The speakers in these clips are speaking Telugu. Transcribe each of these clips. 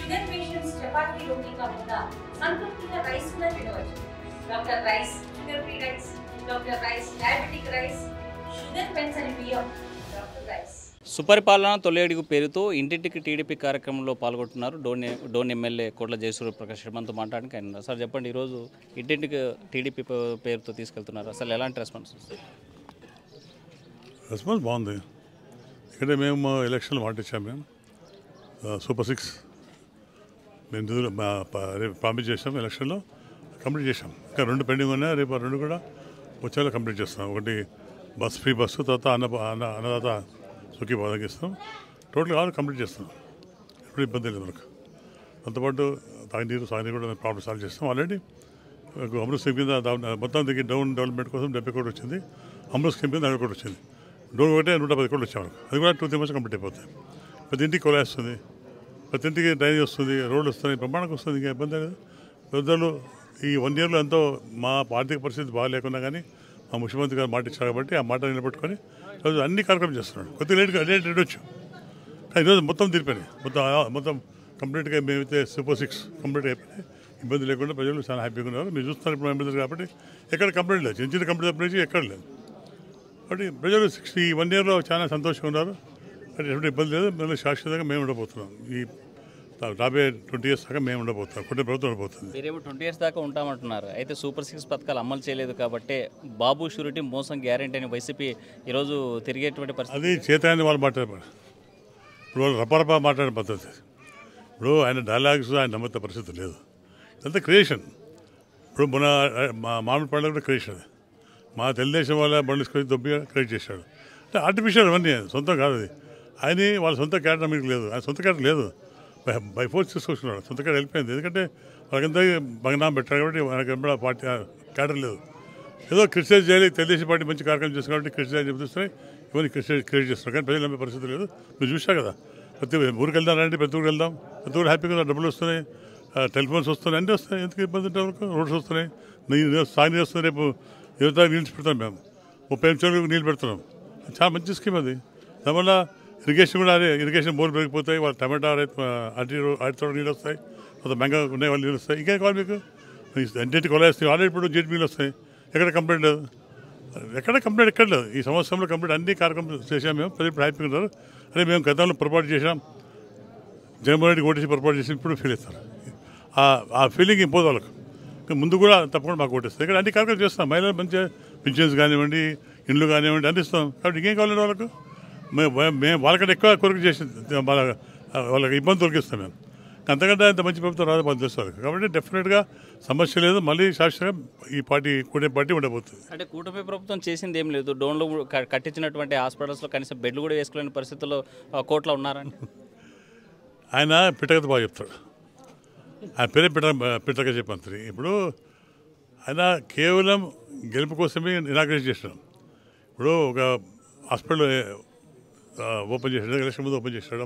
షుగర్ పేషెంట్స్ చపాతీ రోటీ కాకుండా సంతృప్తిగా రైస్ కూడా తినవచ్చు. Doctor rice, sugar free rice, doctor rice, diabetic rice, sugar పెంచని బియ్యం, డాక్టర్ రైస్. సుపరిపాలన తొలి అడుగు పేరుతో ఇంటింటికి టీడీపీ కార్యక్రమంలో పాల్గొంటున్నారు డోన్ ఎమ్మెల్యే కోట్ల జయసూర్య ప్రకాష్ శర్మతో మాట్లాడడానికి ఆయన. సార్ చెప్పండి, ఈరోజు ఇంటింటికి టీడీపీ పేరుతో తీసుకెళ్తున్నారు, అసలు ఎలాంటి రెస్పాన్స్? రెస్పాన్స్ బాగుంది. ఇక్కడ మేము ఎలక్షన్లు మాటిచ్చాము. మేము సూపర్ 6 మేము ప్రామిస్ చేసాం, ఎలక్షన్లో కంప్లీట్ చేసాం. ఇంకా 2 పెండింగ్ ఉన్నాయి, రేపు 2 కూడా వచ్చేలా కంప్లీట్ చేస్తాం. ఒకటి ఫ్రీ బస్సు, తర్వాత అన్నదాత సుఖీ బతికిస్తాం. టోటల్గా కంప్లీట్ చేస్తాం. ఎప్పుడు ఇబ్బంది లేదు మనకు. దాంతోపాటు తాగునీరు సాగునీరు కూడా ప్రాబ్లం సాల్వ్ చేస్తాం. ఆల్రెడీ అమృత్ స్కీమ్ కింద మొత్తం దిగి డౌన్ డెవలప్మెంట్ కోసం 70 కోట్లు వచ్చింది. అమృత్ స్కీమ్ కింద 100 కోట్లు వచ్చింది. డోన్ ఒకటే 110 కోట్లు వచ్చాము. అది కూడా 2-3 మంత్స్ కంప్లీట్ అయిపోతాయి. ప్రతి ఇంటికి కొలా వస్తుంది, ప్రతి ఇంటికి డ్రైనేజ్ వస్తుంది, రోడ్లు వస్తున్నాయి, బ్రహ్మాండంగా వస్తుంది. ఇంకా ఇబ్బంది లేదు. పెద్దలు ఈ 1 ఇయర్లో ఎంతో మా ఆర్థిక పరిస్థితి బాగాలేకున్నా కానీ మా ముఖ్యమంత్రి గారు మాట ఇచ్చారు కాబట్టి ఆ మాట నిలబెట్టుకొని రోజు అన్ని కార్యక్రమం చేస్తున్నాడు. కొద్దిగా లేట్ వచ్చు, కానీ ఈరోజు మొత్తం తీరిపోయినాయి. మొత్తం కంప్లీట్గా మేమైతే సూపర్ 6 కంప్లీట్ అయిపోయినాయి. ఇబ్బంది లేకుండా ప్రజలు చాలా హ్యాపీగా ఉన్నారు. మీరు చూస్తున్నారు ఇప్పుడు ఎంబీఆర్ కాబట్టి ఎక్కడ కంప్లీట్ లేదు, చిన్న చిన్న కంప్లీట్ తప్ప ఎక్కడ లేదు. కాబట్టి ప్రజలు 1 ఇయర్లో చాలా సంతోషంగా ఉన్నారు. అంటే ఎటువంటి ఇబ్బంది లేదు. మేము శాశ్వతంగా మేము ఉండబోతున్నాం. ఈ రాబోయే 20 ఇయర్స్ దాకా మేము ఉండబోతున్నాం. కొన్ని ప్రభుత్వం ఉండబోతుంది. మీరేమో 20 ఇయర్స్ దాకా ఉంటామంటున్నారు. అయితే సూపర్ 6 పథకాలు అమలు చేయలేదు కాబట్టి బాబు షూరిటీ మోసం గ్యారెంటీ అని వైసీపీ ఈరోజు తిరిగేటువంటి పరిస్థితి. అది చేతాన్ని వాళ్ళు మాట్లాడారు. ఇప్పుడు వాళ్ళు రపరపా మాట్లాడే పద్ధతి. ఇప్పుడు ఆయన డైలాగ్స్ ఆయన నమ్మత పరిస్థితి లేదు. ఇదంతా క్రియేషన్. ఇప్పుడు మన మామిడి పండుగ కూడా క్రియేషన్. మా తెలుగుదేశం వాళ్ళ బండిసుకొని దొబ్బిగా క్రియేట్ చేశాడు. అంటే ఆర్టిఫిషియల్ అవన్నీ, సొంతం కాదు. అది ఆయన వాళ్ళ సొంత క్యారెక్టర్ మీకు లేదు. ఆయన సొంత క్యారెక్టర్ లేదు. బై ఫోర్స్ తీసుకొచ్చుకున్నాడు. సొంత క్యారెక్టర్ వెళ్ళిపోయింది. ఎందుకంటే వాళ్ళకంతా బగనాం పెట్టారు కాబట్టి వాళ్ళకి పార్టీ క్యారెక్టర్ లేదు. ఏదో క్రిటిసైజ్ చేయాలి, తెలుగుదేశం పార్టీ మంచి కార్యక్రమం చేస్తుంది కాబట్టి క్రిటిసైజ్ చెప్తున్నాయి, ఇవన్నీ క్రియేట్ చేస్తున్నారు. కానీ ప్రజలు నమ్మే పరిస్థితి లేదు. మీరు చూసా కదా, ప్రతి ఊరికి వెళ్దాం రండి, ప్రతి ఊరికి వెళ్దాం, ప్రతి ఊరు హ్యాపీగా డబ్బులు వస్తున్నాయి, టెలిఫోన్స్ వస్తున్నాయి, అన్నీ వస్తాయి. ఎందుకు ఇబ్బంది ఉంటే వరకు రోడ్స్ వస్తున్నాయి, సాగునీరు వస్తుంది. రేపు 20 నీళ్ళు పెడతాం. మేము 30 నిమిషాలకు నీళ్ళు పెడుతున్నాం. చాలా మంచి స్కీమ్ అది. దానివల్ల ఇరిగేషన్ కూడా అదే, ఇరిగేషన్ బోర్లు పెరిగిపోతాయి. వాళ్ళు టమాటా అరటితో నీళ్ళు వస్తాయి, కొంత మ్యాంగో ఉన్నాయి, వాళ్ళు నీళ్ళు వస్తాయి. ఇంకేం కావాలి మీకు? ఇంటింటి కొలేస్తాయి. ఆల్రెడీ ఇప్పుడు జెట్ నీళ్ళు వస్తాయి. ఎక్కడ కంప్లైంట్ లేదు, ఎక్కడ లేదు. ఈ సంవత్సరంలో కంప్లీట్ అన్ని కార్యక్రమం చేసాం. మేము ప్రజలు హ్యాపీగా ఉన్నారు. అదే మేము గతంలో పొరపాటు చేసాం, జగన్మోహన్ రెడ్డి ఓటేసి పొరపాటు చేసి ఇప్పుడు ఫీల్ అవుతారు. ఆ ఫీలింగ్ ఇంపోదు వాళ్ళకు. ముందు కూడా తప్పకుండా మాకు ఓటేస్తారు. ఇక్కడ అన్ని కార్యక్రమాలు చేస్తాం. మహిళలు మంచిగా పింఛన్స్ కానివ్వండి, ఇండ్లు కానివ్వండి అన్ని ఇస్తాం. కాబట్టి ఇంకేం కావాలండి వాళ్ళకు? మేము వాళ్ళకంటే ఎక్కువ కొరకు చేసి వాళ్ళకి ఇబ్బంది తొలగిస్తాం. మేము అంతకంటే అంత మంచి ప్రభుత్వం రాదు వాళ్ళు చేస్తారు. కాబట్టి డెఫినెట్గా సమస్య లేదు. మళ్ళీ శాశ్వతంగా ఈ కూటమి పార్టీ ఉండబోతుంది. అంటే కూటమి ప్రభుత్వం చేసింది ఏం లేదు. డోన్లో కట్టించినటువంటి హాస్పిటల్స్లో కనీసం బెడ్లు కూడా వేసుకోలేని పరిస్థితుల్లో కోట్ల ఉన్నారండి. ఆయన పిట్టకత బాగా చెప్తాడు. ఆయన పేరే పిట్టక చెప్పంత్రి. ఇప్పుడు ఆయన కేవలం గెలుపు కోసమే ఇనాగ్రేట్ చేస్తాడు. ఇప్పుడు ఒక హాస్పిటల్ ఓపెన్ చేశాడు, ఎలక్షన్ ముందు ఓపెన్ చేశాడు.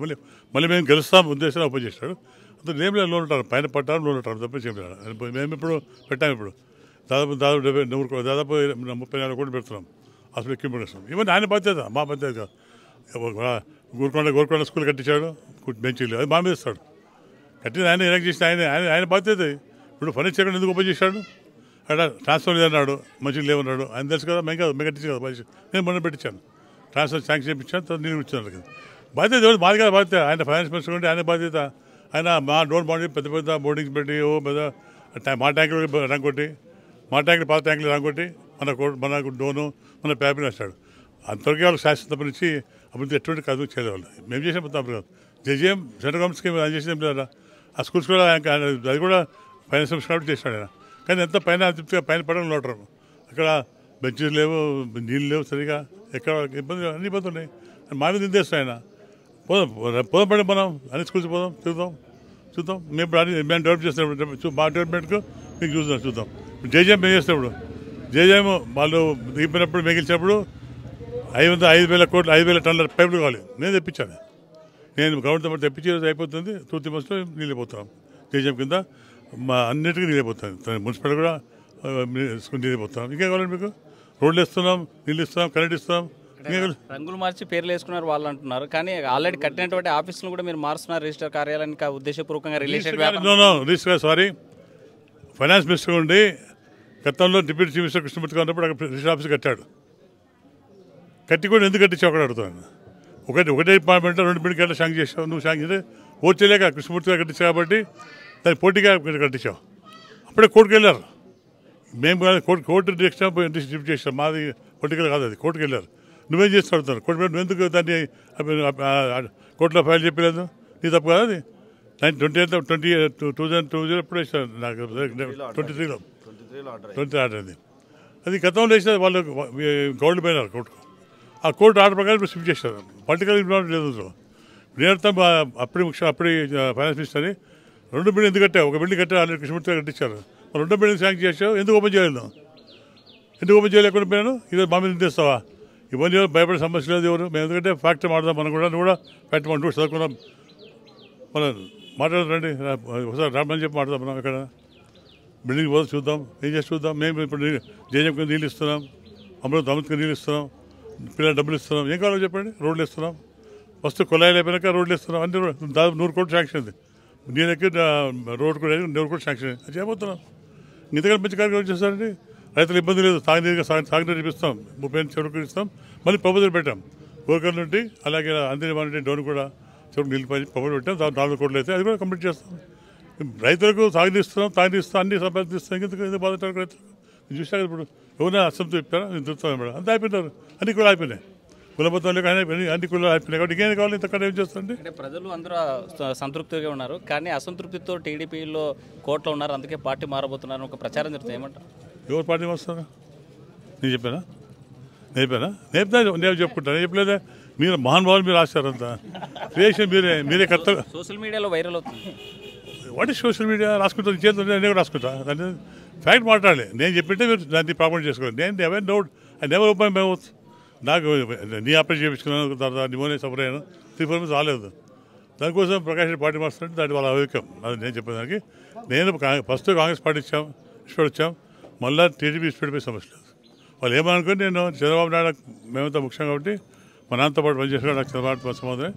మళ్ళీ మేము గెలుస్తాం ఉద్దేశంగా ఓపెన్ చేశాడు. అంతా నేమ్ లోన్ ఉంటారు, పైన పట్టారు లోన్ ఉంటారు తప్ప చెప్పాడు. మేము ఇప్పుడు పెట్టాము. ఇప్పుడు దాదాపు 34 కోట్లు పెడుతున్నాం హాస్పిటల్ ఎక్విప్మెంట్ ఇస్తాం. ఇవన్నీ ఆయన బాధ్యత, మా బాధ్యత కాదు. గోల్కొండ స్కూల్ కట్టించాడు, బెంచీలు, అది మా మీద ఇస్తాడు. కట్టిన ఆయన ఎలక్ట్ చేసిన ఆయన బాధ్యత. ఇప్పుడు ఫర్నిచర్ ఎందుకు ఓపెన్ చేశాడు? అక్కడ ట్రాన్స్ఫర్ లేదన్నాడు, మంచిగా లేవన్నాడు. ఆయన తెలుసు కదా, మేము కట్టించు కదా. నేను మొన్న పెట్టించాను, ట్రాన్స్ఫర్ శాంక్షన్ చేయించాను, తర్వాత నేను ఇచ్చాను కదా. బాధ్యత ఎవరు? మాది కదా బాధ్యత. ఆయన ఫైనాన్స్ మినిస్టర్ ఉంటే ఆయన బాధ్యత. ఆయన మా డోన్ బాండి పెద్ద బోర్డింగ్స్ పెట్టి పెద్ద మా ట్యాంకులు రంగొట్టి, మా ట్యాంకులు పాత ట్యాంకులు రంగొట్టి మనకు డోను మన పేపర్ రాశాడు. అంతవరకు వాళ్ళకి శాశ్వత నుంచి అభివృద్ధి ఎటువంటి కాదు చేయలేవాళ్ళు. మేము చేసే మొత్తం కాదు. జేజీఎం సెంట్రల్ గవర్నమెంట్ స్కీమ్ ఆయన చేసేది ఏం లేదా? ఆ స్కూల్స్ కూడా అది కూడా ఫైనాన్స్ మినిస్టర్ చేశాడు ఆయన. కానీ ఎంత పైన తృప్తిగా పైన పడడం లోటరు. అక్కడ బెంచెస్ లేవు, నీళ్ళు లేవు సరిగా, ఎక్కడ ఇబ్బంది, అన్ని ఇబ్బందులు ఉన్నాయి. మా మీద నిందేస్తాం ఆయన. పోదాం పడి మనం అన్ని స్కూల్స్ పోదాం, చూద్దాం. మేము డెవలప్ చేసినప్పుడు మా డెవలప్మెంట్కు మీకు చూద్దాం. జేజీఎం మేము చేసినప్పుడు, జేజీఎం వాళ్ళు దిగిపోయినప్పుడు మిగిల్చినప్పుడు 5,000 కోట్లు 5,000 టన్నుల పైపులు కావాలి. నేను తెప్పించాను. నేను గవర్నమెంట్తో పాటు తెప్పించి అయిపోతుంది. 2-3 monthsలో నీళ్ళు పోతాం. జేజీఎం కింద మా అన్నిటికీ నీళ్ళు పోతాం. మున్సిపల్ కూడా నీళ్ళు పోతాం. ఇంకేం కావాలండి మీకు? రోడ్లు ఇస్తున్నాం, నీళ్ళు ఇస్తున్నాం, కరెంట్ ఇస్తున్నాం, రంగులు మార్చి పేర్లు వేసుకున్నారు వాళ్ళు అంటున్నారు, కానీ ఆల్రెడీ కట్టినటువంటి ఆఫీసులు కూడా మీరు మారుస్తున్నారు రిజిస్టర్ కార్యాలయానికి ఉద్దేశపూర్వకంగా రిజిస్టర్ సారీ ఫైనాన్స్ మినిస్టర్ ఉండి గతంలో డిప్యూటీ చీఫ్ మినిస్టర్ కృష్ణమూర్తి ఉన్నప్పుడు అక్కడ రిజిస్టర్ ఆఫీస్ కట్టాడు. కట్టి కూడా ఎందుకు కట్టించావు అక్కడ అడుగుతాను. ఒకటే డిపార్ట్మెంట్లో 2 బిల్డింగ్ గంటలు శాంక్షన్ చేసావు. నువ్వు శాంక్షన్ చేస్తే ఓట్ చేయలేక కృష్ణమూర్తిగా కట్టించావు కాబట్టి దాన్ని పోటీగా కట్టించావు. అప్పుడే కోర్టుకు వెళ్ళారు. మేము కోర్టు డిస్ట్రిబ్యూట్ చేసాం, మాది పొలిటికల్ కాదు, అది కోర్టుకు వెళ్ళారు. నువ్వేం చేస్తూ అడుగుతాను కోర్టు నువ్వు ఎందుకు దాన్ని కోర్టులో ఫైల్ చెప్పలేదు, నీ తప్పు కాదు అది. 2020 ఎప్పుడు వేసారు నాకు 23లో 20 ఆర్డర్ అది. అది గతంలో వేసిన వాళ్ళు గవర్నమెంట్ పోయినారు కోర్టుకు. ఆ కోర్టు ఆర్డర్ ప్రకారం షిఫ్ట్ చేశారు. పొలిటికల్ ఇన్వాల్వ్ లేదు. నేనర్థం అప్పుడు ఫైనాన్స్ మినిస్టర్ని 2 బిల్డింగ్ ఎందుకు కట్టావు, ఒక బిల్డింగ్ కట్టారు ఆల్రెడీ కృష్ణమూర్తి కట్టించారు. 2 బిల్డింగ్ శాంక్షన్ చేసావు, ఎందుకు ఓపెన్ చేయలేదు, ఎందుకు ఓపెన్ చేయలేకుండా పోయాను. ఈరోజు మా మీద తెస్తావా? ఇవన్నీ భయపడే సమస్య లేదు ఎవరు. మేము ఎందుకంటే ఫ్యాక్టరీ మాట్లాడదాం, మనం కూడా నువ్వు కూడా ఫ్యాక్టరీ మనం చదువుకున్నాం, మనం మాట్లాడరండి ఒకసారి రామని చెప్పి మాట్లాడదాం. మనం ఇక్కడ బిల్డింగ్ పోతే చూద్దాం, ఏం చేసి చూద్దాం. మేము ఇప్పుడు జేజంకి నీళ్ళు ఇస్తున్నాం, అమృతకి నీళ్ళు ఇస్తున్నాం, పిల్లలు డబ్బులు ఇస్తున్నాం, ఏం కావాలో చెప్పండి. రోడ్లు ఇస్తున్నాం, ఫస్ట్ కొలాయిలు అయిపోయినాక రోడ్లు ఇస్తున్నాం. అన్ని దాదాపు 100 కోట్లు శాంక్షన్ ఉంది. నీళ్ళకి రోడ్ కూడా 100 కోట్లు శాంక్షన్ అది చేయబోతున్నాం. ఇంతకంటే మంచి కార్యక్రమం చేస్తారండి. రైతులు ఇబ్బంది లేదు, సాగునీరు ఇప్పిస్తాం, 30 చెరువులు ఇస్తాం. మళ్ళీ ప్రపోజల్ పెట్టాం కోరికల నుండి, అలాగే అందిన డోన్ కూడా చెరువు నిలిపి ప్రపోజల్ పెట్టాం. 4 కోట్లు అయితే అది కూడా కంప్లీట్ చేస్తాం. రైతులకు సాగునిస్తున్నాం, తాగిస్తాం, అన్ని సంపాదిస్తాం. ఎందుకు బాధపడతారు రైతులు? చూసాక ఇప్పుడు ఎవరైనా అసంతో చెప్పారా? నేను చూస్తాను మేడం, అంతా అయిపోయినారు. అన్ని కూడా అయిపోయినాయి, కులబద్ధాలు కానీ అన్ని కులాలు అయిపోయినాయి. కాబట్టి ఇంకేం కావాలి ఇంతకన్నా ఏం చేస్తుంది? అంటే ప్రజలు అందరూ సంతృప్తిగా ఉన్నారు, కానీ అసంతృప్తితో టీడీపీలో కోర్టులో ఉన్నారు, అందుకే పార్టీ మారబోతున్నారు ఒక ప్రచారం జరుగుతుంది. ఏమంటారు? ఎవరు పార్టీ వస్తారా? నేను చెప్పానా? నేను చెప్పుకుంటాను. నేను చెప్పలేదా? మీరు మహానుభావులు మీరు రాశారంతా క్రియేషన్ మీరే కరెక్ట్. సోషల్ మీడియాలో వైరల్ అవుతుంది. What is social media? రాసుకుంటాను, చేతులు నేను కూడా రాసుకుంటా. దాన్ని ఫ్యాక్ట్ మాట్లాడాలి. నేను చెప్పింటే మీరు దాన్ని ప్రాపర్ చేసుకోవాలి. నేను ఎవరి note I never open my mouth. నాకు నీ ఆపరేషన్ చేయించుకున్నాను, తర్వాత నిమోనే సఫర్ అయ్యాను, 3-4 months రాలేదు. దానికోసం ప్రకాష్ పార్టీ మారుస్తుంటే దాని వాళ్ళ అవివేకం. అది నేను చెప్పేదానికి. నేను ఫస్ట్ కాంగ్రెస్ పార్టీ వచ్చాం, మళ్ళీ టీడీపీ ఇష్టపడిపోయి సమస్య లేదు. వాళ్ళు ఏమనుకుని నేను చంద్రబాబు నాయుడు మేమంతా ముఖ్యం కాబట్టి మా నాన్నతో పాటు పనిచేసిన నాకు చంద్రబాబు సమాధానం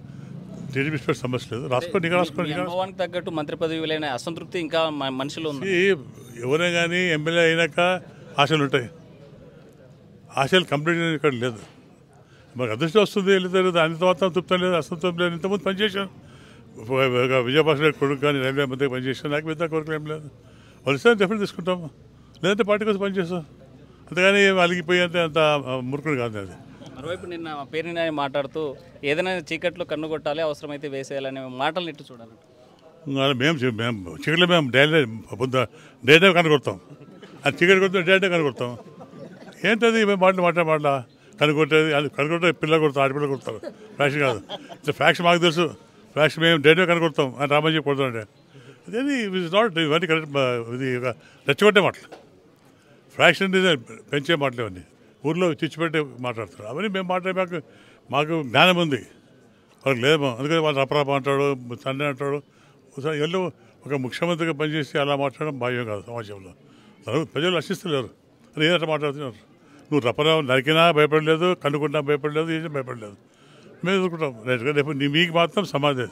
టీడీపీ ఇష్టపడి సమస్య లేదు. రాసుకోండి, ఇంకా రాసుకోండి. తగ్గట్టు మంత్రి పదవిలైన అసంతృప్తి ఇంకా మనుషులు ఉంది. ఎవరైనా కానీ ఎమ్మెల్యే అయినాక ఆశలు ఉంటాయి. ఆశలు కంప్లీట్ ఇక్కడ లేదు. మాకు అదృష్టం వస్తుంది, వెళ్తారు. దాని తర్వాత తృప్తం లేదు, అసంతృప్తి లేదు. ఇంతకుముందు పనిచేశాను, విజయభాస్కర్ రెడ్డి కొడుకు కానీ రైల్వే మంత్రి పనిచేసాను. నాకు పెద్ద కోరికలు ఏం లేదు. వాళ్ళు ఇస్తే డెఫినెట్ తీసుకుంటాము, లేదంటే పార్టీ కోసం పనిచేస్తాం. అంతేగాని అలిగిపోయేంత అంత మురుకుడు కాదు అది. మరోవైపు నిన్న పేరుని మాట్లాడుతూ ఏదైనా చీకట్లో కన్ను కొట్టాలి, అవసరమైతే వేసేయాలనే మాటలు ఇట్టు చూడాలి. మేము చీకట్లో మేము డైరెక్ట్గా కనుగొడతాం. అది చీకటి కొడితే డైరెక్ట్గా కనుగొడతాం. ఏంటది మేము మాట్లా కనుగొట్టేది? అది కనుగొట్టే పిల్లలు కొడతారు, ఆడపిల్లలు కొడతారు. ఫ్యాక్షన్ కాదు, ఇట్లా ఫ్యాక్షన్ మాకు తెలుసు. ఫ్యాక్షన్ మేము డైరెక్ట్గా కనుగొడతాం అని రామాజీ కొడతామంటే అదేది ఇట్ ఇస్ నాట్ ఇవన్నీ కరెక్ట్. ఇది రెచ్చగొట్టే మాటలు, ఫ్యాక్షన్ పెంచే మాటలు ఇవన్నీ. ఊర్లో చిచ్చిపెట్టి మాట్లాడతారు. అవన్నీ మేము మాట్లాడే మాకు జ్ఞానం ఉంది, వాళ్ళకి లేదేమో. అందుకని వాళ్ళు రపరాప అంటాడు, తండ్రి అంటాడు. ఎల్లో ఒక ముఖ్యమంత్రిగా పనిచేసి అలా మాట్లాడడం భావ్యం కాదు సమాజంలో. ప్రజలు హర్షిస్తలేరు అని ఏదంటే మాట్లాడుతున్నారు. నువ్వు రపరా నరికినా భయపడలేదు, కనుక్కున్నా భయపడలేదు, ఏం భయపడలేదు. మేము ఎదుర్కొంటాం రైట్గా. రేపు మీకు మాత్రం సమాధే,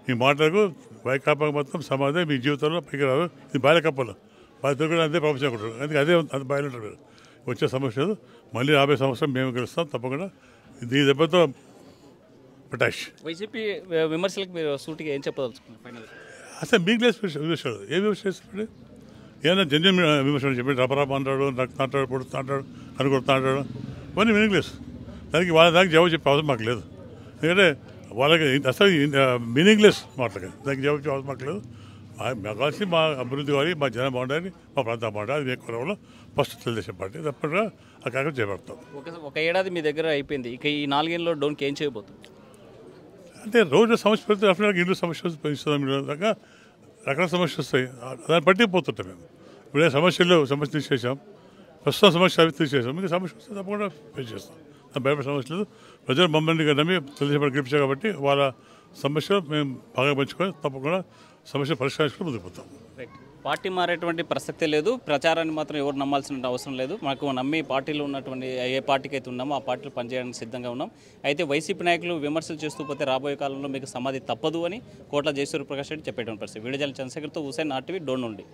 ఈ మాటలకు వైకాపాకు మొత్తం సమాధే. మీ జీవితంలో పైకి రాదు. ఇది బాల్యకప్పలు బాధ్యత కూడా అంతే ప్రపంచం ఉంటారు. అందుకే అదే అంత బయలుంటారు. మీరు వచ్చే సమస్య లేదు. మళ్ళీ 50 సంవత్సరం మేము గెలుస్తాం తప్పకుండా. ఈ దెబ్బతో పటాష్. వైసీపీ విమర్శలకు మీరు సూటిగా ఏం చెప్పదలుచుకున్నారు ఫైనల్? అసలు మీకు లేదు విమర్శలు. ఏం విమర్శ చేస్తాడు? ఏమైనా జెన్యున్ విమర్శలు చెప్పి రపరాప అంటాడు, రక్తం అంటాడు, పొడుస్తూ అంటాడు, కనుకొడుతూ అంటాడు. ఇవన్నీ మీనింగ్లెస్. దానికి వాళ్ళ దానికి జవాబు చెప్పే అవసరం మాకు లేదు. ఎందుకంటే వాళ్ళకి అసలు మీనింగ్లెస్ మాటలకి దానికి జవాబు చెప్పే అవసరం మాకు లేదు. మాకు కావాల్సి మా అభివృద్ధి కావాలి, మా జనం బాగుండాలి, మా ప్రాంతం బాగుండాలి. అది మేము కొరవలో ఫస్ట్ తెలుగుదేశం పార్టీ తప్పకుండా ఆ కార్యక్రమం చేపడతాం. ఒక ఏడాది మీ దగ్గర అయిపోయింది, ఇక ఈ 4 ఏళ్ళలో డోన్కి ఏం చేయబోతుంది? అంటే రోజు సమస్య పెడితే డెఫినెట్గా ఇల్లు సమస్య పెంచుతాం. దాకా రకరకాల సమస్యలు వస్తాయి, దాన్ని బట్టి పోతుంటాం మేము. ఇప్పుడే సమస్యలు తీసేసాం, ప్రస్తుతం సమస్య అవి తీసేసాం. ఇంకా సమస్య వస్తే తప్పకుండా ఫేస్ చేస్తాం. భయపడే సమస్య లేదు. ప్రజలు మమ్మల్ని నమ్మి తెలుగుదేశం పార్టీ గెలిపించారు కాబట్టి వాళ్ళ సమస్యలు మేము బాగా పంచుకొని తప్పకుండా సమస్య పరిష్కరించుకుని ముందుకు పోతాం. పార్టీ మారేటువంటి ప్రసక్తే లేదు, ప్రచారాన్ని మాత్రం ఎవరు నమ్మాల్సిన అవసరం లేదు. మాకు నమ్మి పార్టీలో ఉన్నటువంటి ఏ పార్టీకి అయితే ఉన్నామో ఆ పార్టీలో పనిచేయడానికి సిద్ధంగా ఉన్నాం. అయితే వైసీపీ నాయకులు విమర్శలు చేస్తూ పోతే రాబోయే కాలంలో మీకు సమాధి తప్పదు అని కోట్ల జయసూర్యప్రకాష్ రెడ్డి చెప్పేటువంటి పరిస్థితి. వీడియో జర్నలిస్ట్ చంద్రశేఖర్తో హుసేన్, RTV, డోన్ నుండి.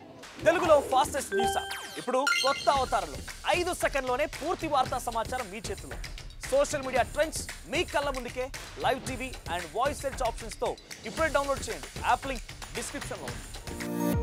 తెలుగులో ఫాస్టెస్ట్ న్యూస్ ఇప్పుడు కొత్త అవతారంలో 5 సెకండ్లోనే పూర్తి వార్తా సమాచారం మీ చేతిలో. సోషల్ మీడియా ట్రెండ్స్ మీ కళ్ళ ముందుకే live TV and voice search ఆప్షన్స్తో ఇప్పుడే డౌన్లోడ్ చేయండి. యాప్ లింక్ డిస్క్రిప్షన్లో ఉంది.